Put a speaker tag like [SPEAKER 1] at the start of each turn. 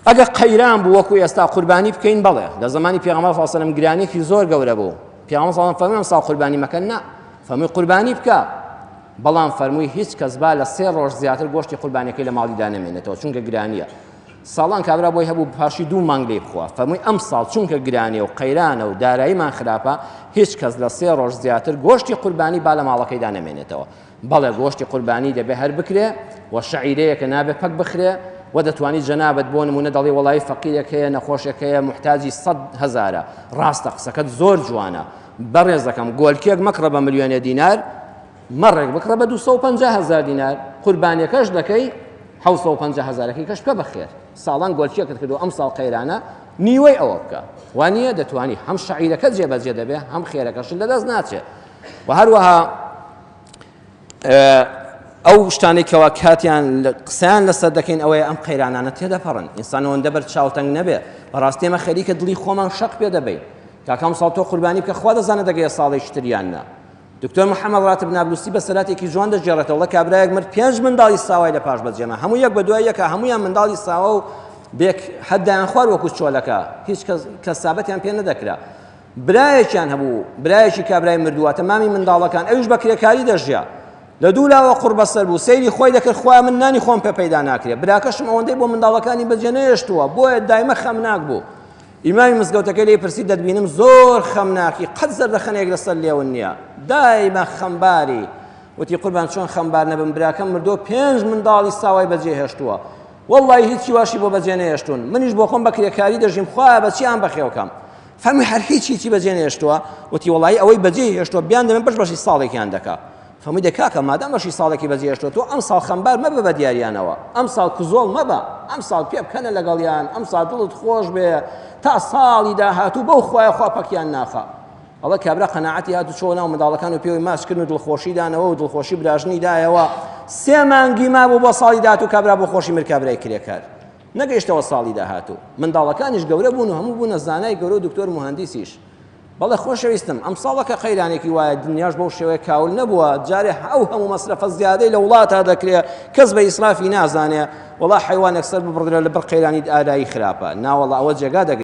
[SPEAKER 1] ئەگە قەیران بوو وەکو ئێستا قوربانی بکەین بەڵێ لە زمانی پێغەمبەر صلی الله علیه و سلم گرانیەکی زۆر گەورە بوو پێغەمبەر صلی الله علیه و سلم فەرمووی ئەمساڵ قوربانی مەکەن نا فەرمووی قوربانی بکە بەڵام فەرمووی هیچ کەس با لە 3 ڕۆژ زیاتر گۆشتی قوربانیەکەی لە ماڵی دانەمێنێتەوە چونکە گرانیە ساڵان کابرا بۆی هەبوو پاشی 2 مانگ لێ بخوا فەرمووی ئەم ساڵ چونکە گرانیە و قەیرانە و داراییمان خراپە هیچ کەس لە 3 ڕۆژ زیاتر گۆشتی قوربانی با لە ماڵەکەی دانەمێنێتەوە بەڵێ گۆشتی قوربانی دەبێ هەر بکرێ و شەعیرەیەکە نابێ پەک بخرێ و دەتوانیت جەنابەت بۆ نمونە دەڵێ وەڵی فەقیرێک هەیە نەخۆشێک هەیە محتاجی 100,000 ڕاستە قسەکەت زۆر جوانە بەڕێزەکەم گۆلکێک مەکڕە بە ملیۆنە دینار مەڕێک بکڕە بە 250,000 دینار قوربانیەکەش دەکەی 750,000 کەش بکە بەخێر ساڵان گۆلکێکت کردو ئەم ساڵ قەیرانە نیوەی ئەوە بکە وانە دەتوانی هەم شەعیرەکەت جێبەجێ دەبێ هەم خێرەکەشت لەدەست ناچێت و هەروەها ئەو شتانەی کەوا کاتیان قسەیان لەسەر دەکەین ئەوەیە ئەم قەیرانانە تێدەپەڕن ئینسانەوەندە بەر چاوتەنگ نەبێ بەڕاستی ئێمە خەریکە دڵی خۆمان شەق پێ دەبین کاکەم ساڵ تۆ قوربانی بکە خوا دەزانێت دەگەیە ساڵێکی تریاننا دکتۆر محەممەد ڕاتب نابلوسی بە سەراتێکی جوان دەژێڕێتەوە کابرایەک مرد 5 منداڵی ساوای لە پاش بەجێمە هەموو یەک بە دوای یەکە هەمویان منداڵی ساوە و بێک حەدایان خوار وەکو چۆلەکە هیچ کەس سابەتیان پێ نەدەکرا برایەکیان هەبوو برایەکی کابرای مردووە تەمامی منداڵەکان ئەویش بە کرێکاری دەژیا لە دوولاوە قوربەسەر بوو سەیری خۆی دەکرد خوا من نانی خۆم پێ پەیدا ناکرێت براکەشم ئەوەندەی بۆ منداڵەکانی بەجێ نەهێشتووە بۆیە دایمە خەمناک بوو ئیمامی مزگەوتەکەی لێ پرسی دەتبینم زۆر خەمناکی قەت زەردەخەنێک لەسەر لێون نییە دایمە خەمباری وتی قوربان چۆن خەمبار نەبم براکەم مردووە 5 منداڵی ساوای بەجێ هێشتووە وەڵڵی هیچی واشی بۆ بەجێ نەهێشتون منیش بۆ خۆم بە کرێکاری دەژیم خوا بەچیان بەخێوکەم فەرمووی هەر هیچی بەجێ نەهێشتووە وتی وەڵی ئەوەی بەجێ هێشتووە بیان دەمێن بەشی ساڵێکیان دەکا فەرمووی دەکاکە مادام بەشی ساڵێکی بەجێ هێشتووە تۆ ئەم ساڵ خەمبار مەبە بە دیاریانەوە ئەم ساڵ کزۆڵ مەبە ئەم ساڵ پێ بکەنە لەگەڵیان ئەم ساڵ دڵت خۆش بێ تا ساڵی داهاتوو بەو خوایە خوا پەکیان ناخە ئەڵە کابرا قەناعەتی هاتو چۆ ناو منداڵەکان و پێوەی ماسکردن و دڵخۆشیدانەوە و دڵخۆشی براژنی دایەوە 3 مانگی مابوو بۆ ساڵی داهاتوو کابرا بۆ خۆشی مرکابرای کرێکار نەگەیشتەوە ساڵی داهاتوو منداڵەکانیش گەورە بوون و هەموو بوونە زانای گەورە و دکتۆر مهندسیش بەڵێ خۆشەویستم ئەم ساڵەکە قەیرانێکی وایە دنیاش بەو شێوەیە کاول نەبووە جارێ هەموو مەسرەفە زیادەی لە وڵاتە دەکرێت کەس بە ئیسرافی نازانێ وەڵا حیوانێک سەر ببڕدرێت لەبەر قەیرانی ئادایی خراپە ناوەڵا ئەوە جێگا دەگرێت